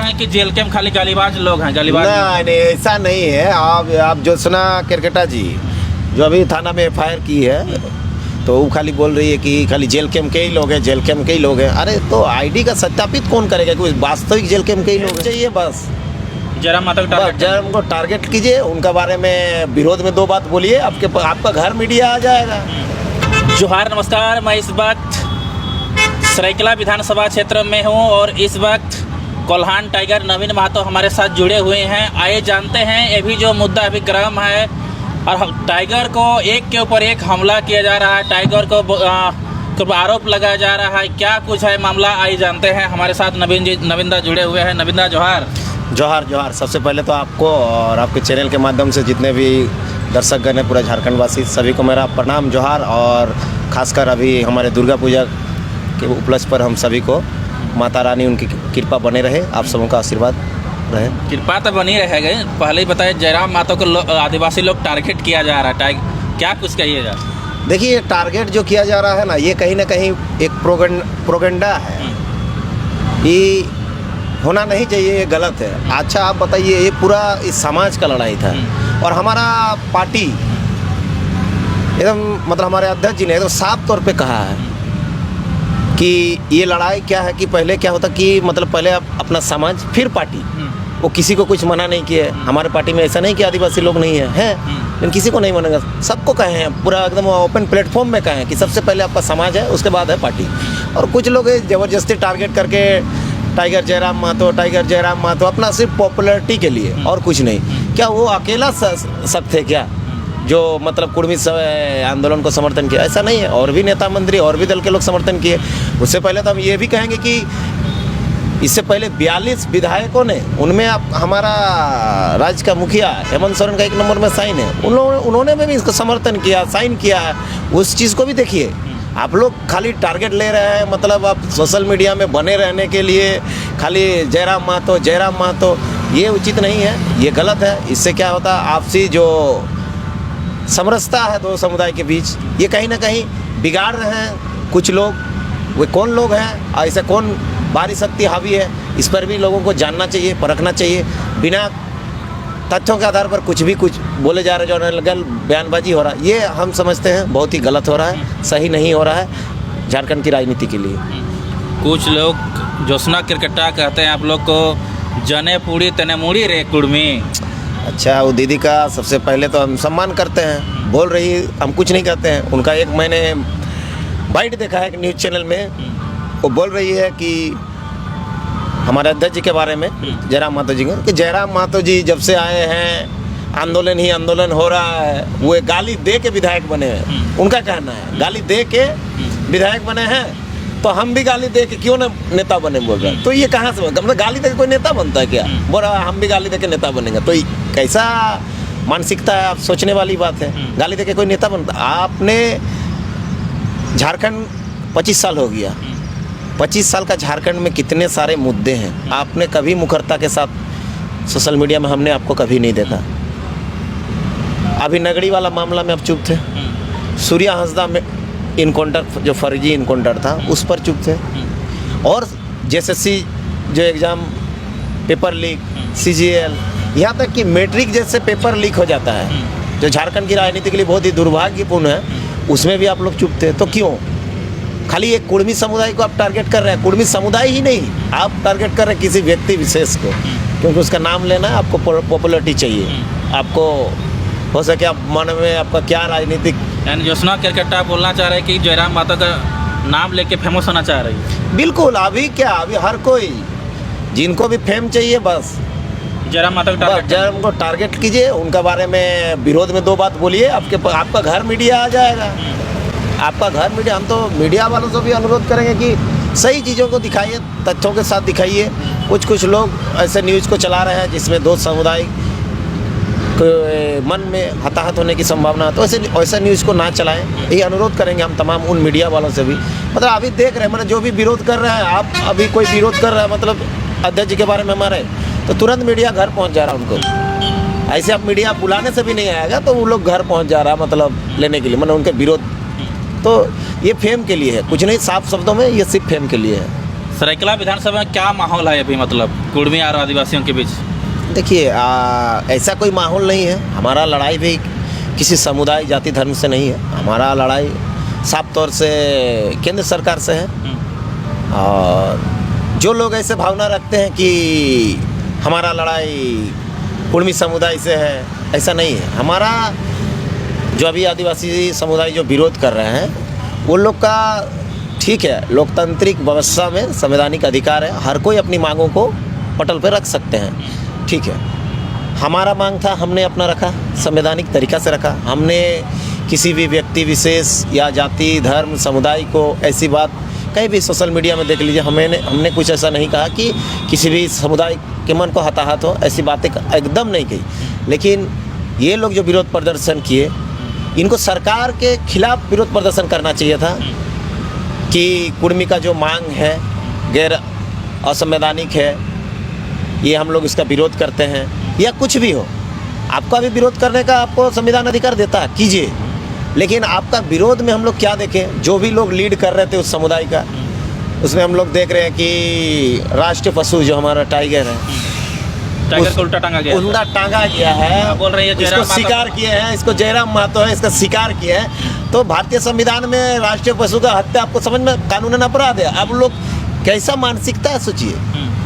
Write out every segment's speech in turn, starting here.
हैं कि जेल के खाली गालीबाज लोग हैं, गालीबाज। नहीं ऐसा नहीं है। आप ज्योत्सना केरकेटा जी जो अभी थाना में एफआईआर की है, तो वो खाली बोल रही है कि खाली जेल कैम्प के ही लोग हैं, जेल कैम्प के ही लोग हैं। अरे तो आईडी का सत्यापित कौन करेगा? कोई वास्तविक जेल कैम्प के ही लोग चाहिए बस। जयराम महतो को टारगेट जयराम को टारगेट कीजिए, उनका बारे में विरोध में 2 बात बोलिए, आपका घर मीडिया आ जाएगा। जोहार, नमस्कार। मैं इस वक्त सरायकेला विधानसभा क्षेत्र में हूं और इस वक्त कोल्हान टाइगर नवीन महतो हमारे साथ जुड़े हुए हैं। आइए जानते हैं ये भी जो मुद्दा अभी गर्म है और टाइगर को एक के ऊपर एक हमला किया जा रहा है, टाइगर को आरोप लगाया जा रहा है, क्या कुछ है मामला, आइए जानते हैं। हमारे साथ नवीनदा जुड़े हुए हैं। नवीनदा जोहार। जोहार जोहार। सबसे पहले तो आपको और आपके चैनल के माध्यम से जितने भी दर्शकगण हैं, पूरा झारखंड वासी सभी को मेरा प्रणाम, जोहार। और खासकर अभी हमारे दुर्गा पूजा के उपलक्ष्य पर हम सभी को माता रानी उनकी कृपा बने रहे, आप सबों का आशीर्वाद रहे। कृपा तो बनी रहेगा। पहले ही बताए जयराम महतो को आदिवासी लोग टारगेट किया जा रहा है, क्या कुछ कहिएगा? देखिए, टारगेट जो किया जा रहा है ना, ये कहीं ना कहीं एक प्रोगेंडा है, ये होना नहीं चाहिए, ये गलत है। अच्छा आप बताइए, ये पूरा इस समाज का लड़ाई था और हमारा पार्टी एकदम मतलब हमारे अध्यक्ष जी ने एकदम साफ तौर पे कहा है कि ये लड़ाई क्या है कि पहले क्या होता कि मतलब पहले अपना समाज फिर पार्टी, वो किसी को कुछ मना नहीं किया। हमारे पार्टी में ऐसा नहीं कि आदिवासी लोग नहीं है लेकिन किसी को नहीं मानेगा, सबको कहे हैं, पूरा एकदम ओपन प्लेटफॉर्म में कहे हैं कि सबसे पहले आपका समाज है, उसके बाद है पार्टी। और कुछ लोग ज़बरदस्ती टारगेट करके टाइगर जयराम महतो अपना सिर्फ पॉपुलैरिटी के लिए और कुछ नहीं। क्या वो अकेला शख्स थे क्या जो मतलब कुर्मी आंदोलन को समर्थन किया? ऐसा नहीं है, और भी नेता मंत्री और भी दल के लोग समर्थन किए। उससे पहले तो हम ये भी कहेंगे कि इससे पहले 42 विधायकों ने, उनमें आप हमारा राज्य का मुखिया हेमंत सोरेन का 1 नंबर में साइन है, उन्होंने भी इसको समर्थन किया, साइन किया है। उस चीज़ को भी देखिए। आप लोग खाली टारगेट ले रहे हैं, मतलब आप सोशल मीडिया में बने रहने के लिए खाली जयराम महतो, ये उचित नहीं है, ये गलत है। इससे क्या होता है, आपसी जो समरसता है दो समुदाय के बीच, ये कहीं ना कहीं बिगाड़ रहे हैं कुछ लोग। वे कौन लोग हैं, ऐसे कौन बाहरी शक्ति हावी है, इस पर भी लोगों को जानना चाहिए, परखना चाहिए। बिना तथ्यों के आधार पर कुछ बोले जा रहे, जो अनर्गल बयानबाजी हो रहा है, ये हम समझते हैं बहुत ही गलत हो रहा है, सही नहीं हो रहा है झारखंड की राजनीति के लिए। कुछ लोग ज्योत्सना केरकेटा कहते हैं आप लोग को जने पूड़ी तने मुड़ी रे कुड़मी। अच्छा, वो दीदी का सबसे पहले तो हम सम्मान करते हैं, बोल रही, हम कुछ नहीं कहते हैं। उनका एक मैंने बाइट देखा है न्यूज़ चैनल में, वो बोल रही है कि हमारे अध्यक्ष जी के बारे में, जयराम महतो जी कि जयराम महतो जी जब से आए हैं आंदोलन ही आंदोलन हो रहा है। वो एक गाली दे के विधायक बने हैं, उनका कहना है गाली दे के विधायक बने हैं, तो हम भी गाली दे के क्यों ना नेता बने, बोल रहे हैं। तो ये कहाँ से मतलब गाली दे के कोई नेता बनता है क्या? बोल रहा है हम भी गाली दे के नेता बनेंगे, तो कैसा मानसिकता है? आप सोचने वाली बात है। गाली दे के कोई नेता बनता? आपने झारखंड 25 साल हो गया, 25 साल का झारखंड में कितने सारे मुद्दे हैं, आपने कभी मुखरता के साथ सोशल मीडिया में हमने आपको कभी नहीं देखा। अभी नगड़ी वाला मामला में आप चुप थे, सूर्या हंसदा में इनकाउंटर जो फर्जी इनकाउंटर था उस पर चुप थे, और JSSC जो एग्ज़ाम पेपर लीक, CGL, यहाँ तक कि मैट्रिक जैसे पेपर लीक हो जाता है जो झारखंड की राजनीति के लिए बहुत ही दुर्भाग्यपूर्ण है, उसमें भी आप लोग चुप थे। तो क्यों? खाली एक कुर्मी समुदाय को आप टारगेट कर रहे हैं, कुर्मी समुदाय ही नहीं, आप टारगेट कर रहे हैं किसी व्यक्ति विशेष को, क्योंकि उसका नाम लेना है, आपको पॉपुलैरिटी चाहिए, आपको हो सके आप मन में आपका क्या राजनीतिक। यानी ज्योत्सना केरकेटा बोलना चाह रहे हैं कि जयराम महतो का नाम लेके फेमस होना चाह रही है। बिल्कुल, अभी क्या, अभी हर कोई जिनको भी फेम चाहिए, बस जयराम महतो को टारगेट कीजिए, उनका बारे में विरोध में 2 बात बोलिए, आपका घर मीडिया आ जाएगा, आपका घर मीडिया। हम तो मीडिया वालों से भी अनुरोध करेंगे कि सही चीज़ों को दिखाइए, तथ्यों के साथ दिखाइए। कुछ लोग ऐसे न्यूज़ को चला रहे हैं जिसमें 2 समुदाय मन में हताहत होने की संभावना है, तो ऐसे न्यूज़ को ना चलाएं, यही अनुरोध करेंगे हम तमाम उन मीडिया वालों से भी। मतलब अभी देख रहे हैं, मतलब जो भी विरोध कर रहा है, आप अभी कोई विरोध कर रहा है मतलब अध्यक्ष जी के बारे में हमारे, तो तुरंत मीडिया घर पहुंच जा रहा है उनको। ऐसे आप मीडिया बुलाने से भी नहीं आएगा, तो वो लोग घर पहुंच जा रहा है मतलब लेने के लिए, मतलब उनके विरोध। तो ये फेम के लिए है, कुछ नहीं, साफ शब्दों में ये सिर्फ फेम के लिए है। सरायकला विधानसभा में क्या माहौल है अभी, मतलब कुर्मी और आदिवासियों के बीच? देखिए ऐसा कोई माहौल नहीं है। हमारा लड़ाई भी किसी समुदाय जाति धर्म से नहीं है। हमारा लड़ाई साफ तौर से केंद्र सरकार से है। और जो लोग ऐसे भावना रखते हैं कि हमारा लड़ाई कुर्मी समुदाय से है, ऐसा नहीं है। हमारा जो अभी आदिवासी समुदाय जो विरोध कर रहे हैं वो लोग का ठीक है, लोकतांत्रिक व्यवस्था में संवैधानिक अधिकार है, हर कोई अपनी मांगों को पटल पर रख सकते हैं, ठीक है। हमारा मांग था, हमने अपना रखा, संवैधानिक तरीका से रखा। हमने किसी भी व्यक्ति विशेष या जाति धर्म समुदाय को ऐसी बात कहीं भी सोशल मीडिया में देख लीजिए, हमने कुछ ऐसा नहीं कहा कि किसी भी समुदाय के मन को हताहत हो, ऐसी बातें एकदम नहीं कही। लेकिन ये लोग जो विरोध प्रदर्शन किए, इनको सरकार के खिलाफ विरोध प्रदर्शन करना चाहिए था कि कुर्मी का जो मांग है गैर असंवैधानिक है, ये हम लोग इसका विरोध करते हैं, या कुछ भी हो। आपका भी विरोध करने का आपको संविधान अधिकार देता है, कीजिए। लेकिन आपका विरोध में हम लोग क्या देखें, जो भी लोग लीड कर रहे थे उस समुदाय का, उसमें हम लोग देख रहे हैं कि राष्ट्रीय पशु जो हमारा टाइगर है, टाइगर को उल्टा टांगा गया, उल्टा टांगा गया है। बोल रही है इसको शिकार किए हैं, इसको जयराम महतो है, इसका शिकार किए हैं। तो भारतीय संविधान में राष्ट्रीय पशु का हत्या आपको समझ में कानूनन अपराध है। अब लोग कैसा मानसिकता है सोचिए,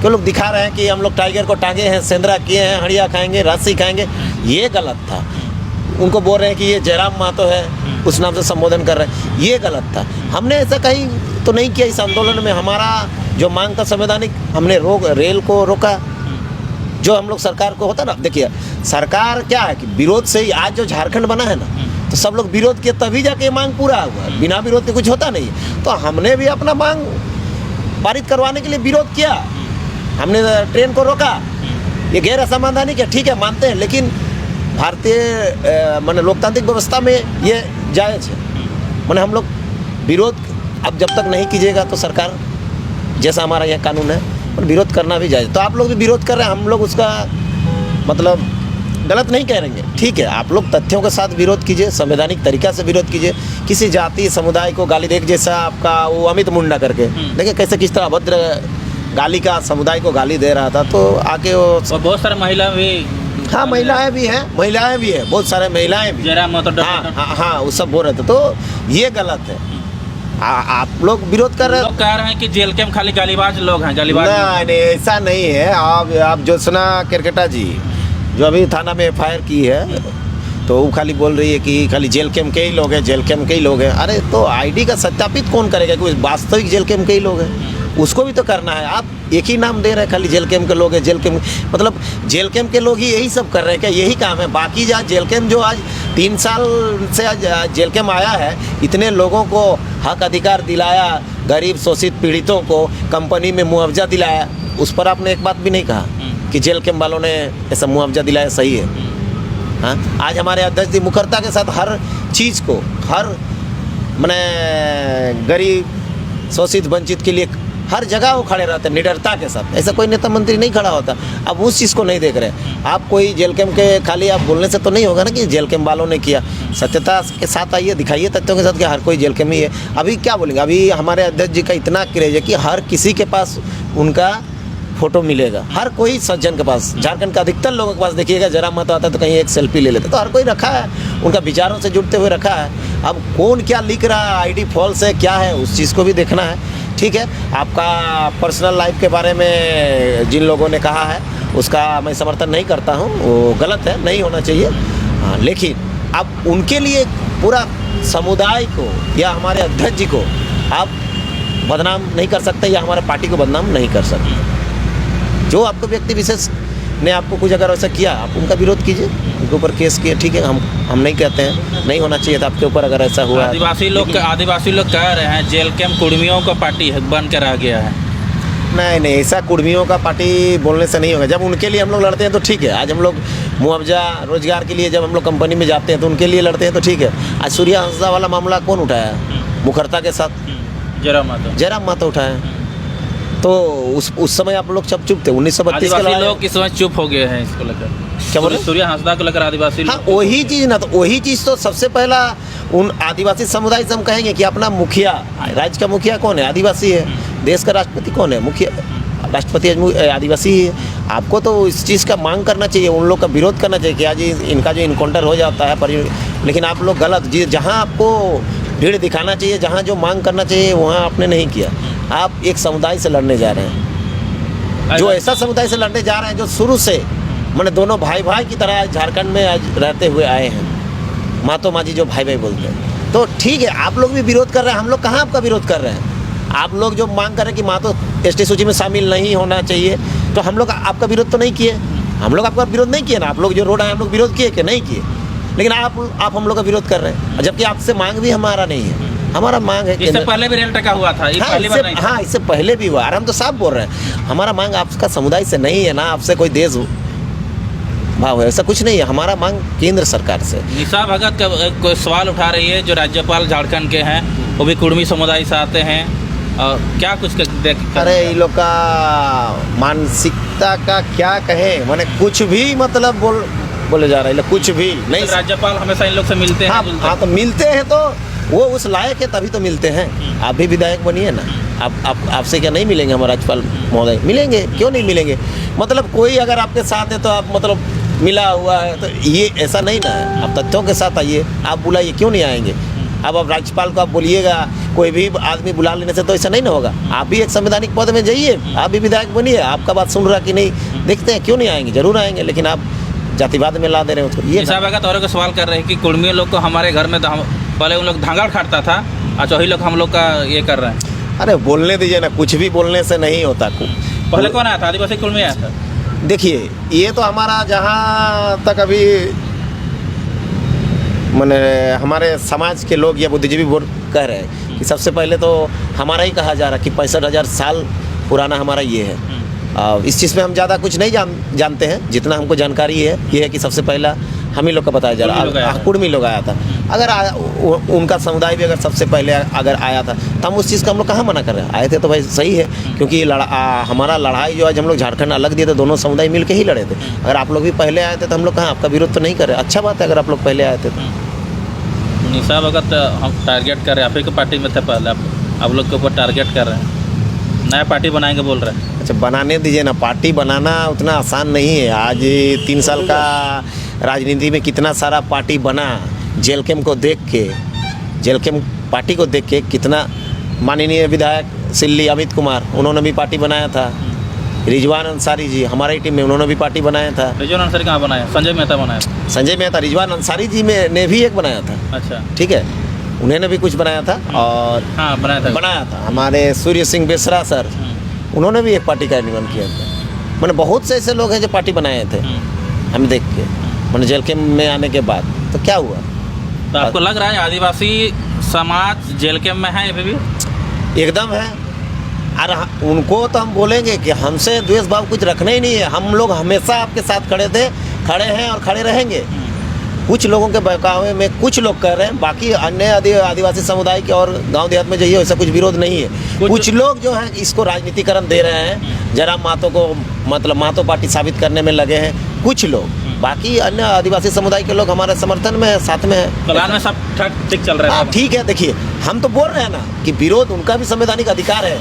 कि लोग दिखा रहे हैं कि हम लोग टाइगर को टांगे हैं, सेंद्रा किए हैं, हड़िया खाएंगे, रस्सी खाएंगे, ये गलत था। उनको बोल रहे हैं कि ये जयराम महतो है, उस नाम से संबोधन कर रहे हैं, ये गलत था। हमने ऐसा कहीं तो नहीं किया। इस आंदोलन में हमारा जो मांग था संवैधानिक, हमने रेल को रोका, जो हम लोग सरकार को होता ना। देखिए सरकार क्या है कि विरोध से ही आज जो झारखंड बना है ना, तो सब लोग विरोध किए तभी जाके मांग पूरा हुआ, बिना विरोध के कुछ होता नहीं। तो हमने भी अपना मांग पारित करवाने के लिए विरोध किया, हमने ट्रेन को रोका। ये गैर असंवैधानिक है, ठीक है, मानते हैं, लेकिन भारतीय माने लोकतांत्रिक व्यवस्था में ये जायज़ है। माने हम लोग विरोध अब जब तक नहीं कीजिएगा तो सरकार, जैसा हमारा यह कानून है, और विरोध करना भी जायज़। तो आप लोग भी विरोध कर रहे हैं, हम लोग उसका मतलब गलत नहीं कह रहेंगे, ठीक है। आप लोग तथ्यों के साथ विरोध कीजिए, संवैधानिक तरीका से विरोध कीजिए। किसी जाति समुदाय को गाली देख, जैसा आपका वो अमित मुंडा करके देखिए कैसे किस तरह अभद्र गाली का समुदाय को गाली दे रहा था, तो आके वो बहुत सारे महिला भी, हाँ महिलाएं भी हैं, बहुत सारे महिलाएं भी, जयराम महतो, हाँ वो सब बोल रहे थे। तो ये गलत है। आप लोग विरोध कर रहे हैं। लोग कह रहे हैं कि जेल के में खाली गालीबाज लोग हैं, गालीबाज। नहीं, ऐसा नहीं है। आप ज्योत्सना केरकेटा जी जो अभी थाना में FIR की है, तो वो खाली बोल रही है कि खाली जेल कैम्प के ही लोग हैं, जेल कैम्प के ही लोग हैं। अरे तो ID का सत्यापित कौन करेगा कि वास्तविक जेल कैम्प के ही लोग हैं? उसको भी तो करना है। आप एक ही नाम दे रहे हैं, खाली जेल कैम्प के लोग हैं, जेल कैम्प, मतलब जेल कैम्प के लोग ही यही सब कर रहे हैं क्या? यही काम है? बाकी जहाँ जेल कैम्प जो आज 3 साल से आज जेल कैम्प आया है, इतने लोगों को हक अधिकार दिलाया, गरीब शोषित पीड़ितों को कंपनी में मुआवजा दिलाया, उस पर आपने एक बात भी नहीं कहा कि जेल कैम्प वालों ने ऐसा मुआवजा दिलाया, सही है? हाँ, आज हमारे अध्यक्ष जी मुखरता के साथ हर चीज़ को, हर माने गरीब शोषित वंचित के लिए हर जगह वो खड़े रहते हैं निडरता के साथ। ऐसा कोई नेता मंत्री नहीं खड़ा होता। अब उस चीज़ को नहीं देख रहे आप। कोई जेल कैम्प के खाली आप बोलने से तो नहीं होगा ना कि जेल कैम्प वालों ने किया। सत्यता के साथ आइए, दिखाइए तथ्यों के साथ कि हर कोई जेल कैम्प ही है। अभी क्या बोलेंगे, अभी हमारे अध्यक्ष जी का इतना क्रेज है कि हर किसी के पास उनका फोटो मिलेगा, हर कोई सज्जन के पास। झारखंड का अधिकतर लोगों के पास देखिएगा, जयराम महतो आता है तो कहीं एक सेल्फी ले लेते, तो हर कोई रखा है, उनका विचारों से जुड़ते हुए रखा है। अब कौन क्या लिख रहा है, ID फॉल्स है क्या है, उस चीज़ को भी देखना है, ठीक है। आपका पर्सनल लाइफ के बारे में जिन लोगों ने कहा है उसका मैं समर्थन नहीं करता हूँ, वो गलत है, नहीं होना चाहिए। हाँ, लेकिन अब उनके लिए पूरा समुदाय को या हमारे अध्यक्ष जी को आप बदनाम नहीं कर सकते, या हमारे पार्टी को बदनाम नहीं कर सकते। जो आपको व्यक्ति विशेष ने आपको कुछ अगर ऐसा किया, आप उनका विरोध कीजिए, उनके ऊपर केस किए, ठीक है। हम नहीं कहते हैं नहीं होना चाहिए था आपके ऊपर अगर ऐसा हुआ। आदिवासी लोग कह रहे हैं जेल कैम्प कुर्मियों का पार्टी बन कर आ गया है। नहीं, ऐसा कुर्मियों का पार्टी बोलने से नहीं होगा। जब उनके लिए हम लोग लड़ते हैं तो ठीक है। आज हम लोग मुआवजा रोजगार के लिए जब हम लोग कंपनी में जाते हैं तो उनके लिए लड़ते हैं तो ठीक है। आज सूर्या हंसदा वाला मामला कौन उठाया? मुखरता के साथ जयराम महतो उठाया। तो उस समय आप लोग सब चुप थे 1932 के आदिवासी लड़ाई। लोग इस समय चुप हो गए हैं इसको लेकर। क्या बोले? सूर्य हांसदा को लेकर आदिवासी हाँ लोग- वही चीज़ ना, तो वही चीज़ तो सबसे पहला उन आदिवासी समुदाय से हम कहेंगे कि अपना मुखिया, राज्य का मुखिया कौन है? आदिवासी है। देश का राष्ट्रपति कौन है? मुखिया, राष्ट्रपति आदिवासी ही है। आपको तो इस चीज़ का मांग करना चाहिए, उन लोग का विरोध करना चाहिए कि आज इनका जो इनकाउंटर हो जाता है पर, लेकिन आप लोग गलत, जहाँ आपको भीड़ दिखाना चाहिए, जहाँ जो मांग करना चाहिए वहाँ आपने नहीं किया। आप एक समुदाय से लड़ने जा रहे हैं, जो ऐसा समुदाय से लड़ने जा रहे हैं जो शुरू से मैंने दोनों भाई भाई की तरह आज झारखंड में आज रहते हुए आए हैं, मातो माजी जो भाई भाई बोलते हैं। तो ठीक है, आप लोग भी विरोध कर रहे हैं, हम लोग कहाँ आपका विरोध कर रहे हैं? आप लोग जो मांग कर रहे हैं कि मातो एसटी सूची में शामिल नहीं होना चाहिए, तो हम लोग आपका विरोध तो नहीं किए, हम लोग आपका विरोध नहीं किए ना। आप लोग जो रोड आए हम लोग विरोध किए कि नहीं किए? लेकिन आप हम लोग का विरोध कर रहे हैं, जबकि आपसे मांग भी हमारा नहीं है। हमारा मांग है इससे पहले भी रेल टका हुआ था, ये पहली बार नहीं था। हाँ, इससे पहले भी हुआ, और हम तो साफ बोल रहे हैं हमारा मांग आपका समुदाय से नहीं है, ना आपसे कोई देश भाव है, ऐसा कुछ नहीं है। हमारा मांग केंद्र सरकार से। निशा भगत का कोई सवाल उठा रही है, जो राज्यपाल झारखंड के हैं, वो भी कुर्मी समुदाय से आते हैं, और क्या कुछ देख। अरे इन लोग का मानसिकता का क्या कहें, मैंने कुछ भी मतलब बोले जा रहे हैं, कुछ भी नहीं। तो राज्यपाल हमेशा इन लोग से मिलते हैं, हाँ, जुलते हाँ, तो मिलते हैं तो वो उस लायक है तभी तो मिलते हैं। आप भी विधायक बनिए ना, आपसे क्या नहीं मिलेंगे हमारे राज्यपाल महोदय? मिलेंगे, क्यों नहीं मिलेंगे? मतलब कोई अगर आपके साथ है तो आप मतलब मिला हुआ है, तो ये ऐसा नहीं ना है। आप तथ्यों के साथ आइए, आप बुलाइए, क्यों नहीं आएंगे? अब आप राज्यपाल को आप बोलिएगा, कोई भी आदमी बुला लेने से तो ऐसा नहीं ना होगा। आप भी एक संवैधानिक पद में जाइए, आप भी विधायक बनिए, आपका बात सुन रहा कि नहीं, देखते हैं, क्यों नहीं आएंगे? जरूर आएंगे, लेकिन आप जातिवाद में ला दे रहे हो उसको। ये निशा भगत और को सवाल कर रहे हैं कि कुर्मी लोग को हमारे घर में पहले उन लोग धांगड़ खाटता था, अच्छा वही लोग हम लोग का ये कर रहे हैं। अरे बोलने दीजिए ना, कुछ भी बोलने से नहीं होता। पहले कौन आया था? आदिवासी कुर्मी आया था। देखिए, ये तो हमारा जहाँ तक अभी मैंने हमारे समाज के लोग या बुद्धिजीवी बोल कह रहे हैं कि सबसे पहले तो हमारा ही कहा जा रहा है कि 65,000 साल पुराना हमारा ये है। इस चीज़ में हम ज़्यादा कुछ नहीं जानते हैं, जितना हमको जानकारी है ये है कि सबसे पहला हम ही लोग का बताया जा रहा है, कुर्मी लोग आया था। अगर उनका समुदाय भी अगर सबसे पहले अगर आया था तो हम उस चीज़ का हम लोग कहाँ मना कर रहे हैं? आए थे तो भाई सही है, क्योंकि हमारा लड़ाई जो आज हम लोग झारखंड अलग दिए थे, दोनों समुदाय मिल के ही लड़े थे। अगर आप लोग भी पहले आए थे तो हम लोग कहाँ आपका विरोध तो नहीं कर रहे। अच्छा बात है अगर आप लोग पहले आए थे तो। निशा भगत हम टारगेट कर रहे हैं, आप ही के पार्टी में थे पहले, आप लोग के ऊपर टारगेट कर रहे हैं, नया पार्टी बनाएंगे बोल रहे हैं। अच्छा, बनाने दीजिए ना, पार्टी बनाना उतना आसान नहीं है। आज 3 साल का राजनीति में कितना सारा पार्टी बना, जेलकेम को देख के, जेलकेम पार्टी को देख के कितना, माननीय विधायक सिल्ली अमित कुमार, उन्होंने भी पार्टी बनाया था। रिजवान अंसारी जी हमारी टीम में, उन्होंने भी पार्टी बनाया था। रिजवान अंसारी कहाँ बनाया? संजय मेहता बनाया। संजय मेहता, रिजवान अंसारी जी ने भी एक बनाया था। अच्छा, ठीक है, उन्होंने भी कुछ बनाया था। और हाँ बनाया था हमारे सूर्य सिंह बेसरा सर, उन्होंने भी एक पार्टी का निर्माण किया था। मैंने बहुत से ऐसे लोग हैं जो पार्टी बनाए थे, हम देख के, मैंने जेल के में आने के बाद। तो क्या हुआ? तो आपको लग रहा है आदिवासी समाज जेल के में है अभी भी? एकदम है। और उनको तो हम बोलेंगे कि हमसे द्वेष भाव कुछ रखना ही नहीं है। हम लोग हमेशा आपके साथ खड़े थे, खड़े हैं और खड़े रहेंगे। कुछ लोगों के बहकावे में कुछ लोग कर रहे हैं, बाकी अन्य आदिवासी समुदाय के और गांव देहात में जाइए, ऐसा कुछ विरोध नहीं है। कुछ लोग जो हैं इसको राजनीतिकरण दे रहे हैं, जरा मातो को मतलब मातो पार्टी साबित करने में लगे हैं कुछ लोग, बाकी अन्य आदिवासी समुदाय के लोग हमारे समर्थन में है, साथ में है। कल्याण में सब ठीक चल रहा है। ठीक है, देखिए हम तो बोल रहे हैं ना कि विरोध उनका भी संवैधानिक अधिकार है,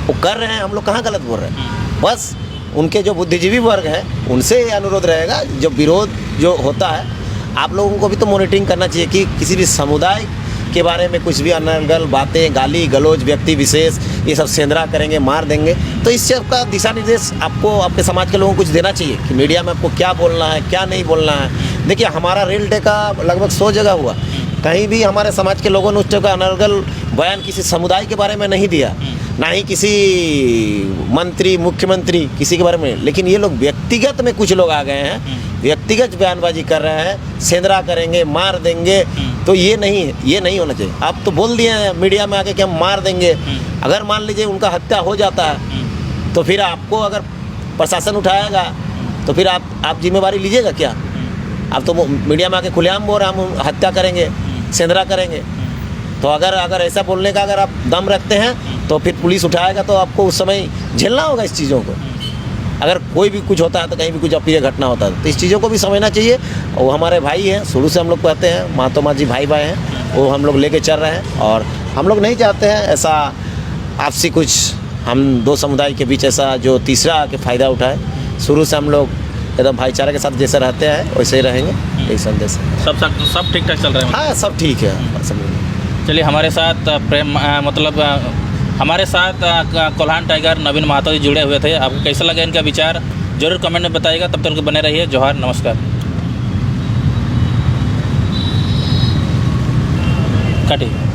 वो कर रहे हैं, हम लोग कहाँ गलत बोल रहे हैं। बस उनके जो बुद्धिजीवी वर्ग है उनसे अनुरोध रहेगा, जो विरोध जो होता है आप लोगों को भी तो मॉनिटरिंग करना चाहिए कि किसी भी समुदाय के बारे में कुछ भी अनर्गल बातें, गाली गलौज, व्यक्ति विशेष ये सब सेंधरा करेंगे, मार देंगे, तो इससे आपका दिशा निर्देश आपको आपके समाज के लोगों को कुछ देना चाहिए कि मीडिया में आपको क्या बोलना है, क्या नहीं बोलना है। देखिए हमारा रेल डे का लगभग 100 जगह हुआ, कहीं भी हमारे समाज के लोगों ने उस जगह अनर्गल बयान किसी समुदाय के बारे में नहीं दिया, ना ही किसी मंत्री मुख्यमंत्री किसी के बारे में। लेकिन ये लोग व्यक्तिगत में कुछ लोग आ गए हैं, व्यक्तिगत बयानबाजी कर रहे हैं, सेंधरा करेंगे, मार देंगे, तो ये नहीं होना चाहिए। आप तो बोल दिए हैं मीडिया में आके कि हम मार देंगे, अगर मान लीजिए उनका हत्या हो जाता है तो फिर आपको अगर प्रशासन उठाएगा तो फिर आप जिम्मेवारी लीजिएगा क्या? आप तो मीडिया में आके खुलेआम बोल रहे हम हत्या करेंगे, सेंधरा करेंगे, तो अगर ऐसा बोलने का अगर आप दम रखते हैं तो फिर पुलिस उठाएगा तो आपको उस समय झेलना होगा इस चीज़ों को। अगर कोई भी कुछ होता है तो कहीं भी कुछ अप्रिय घटना होता है तो इस चीज़ों को भी समझना चाहिए। वो हमारे भाई हैं, शुरू से हम लोग कहते हैं मातो माँ जी भाई हैं, वो हम लोग लेके चल रहे हैं और हम लोग नहीं चाहते हैं ऐसा आपसी कुछ हम दो समुदाय के बीच ऐसा जो तीसरा आके फ़ायदा उठाए। शुरू से हम लोग एकदम भाईचारे के साथ जैसे रहते हैं वैसे ही रहेंगे, यही संदेश है। सब ठीक ठाक चल रहा है? हाँ सब ठीक है सब। चलिए हमारे साथ हमारे साथ कोल्हान टाइगर नवीन महतो जी जुड़े हुए थे। आपको कैसा लगा इनका विचार जरूर कमेंट में बताइएगा। तब तक बने रहिए। जोहार, नमस्कार। काटिए।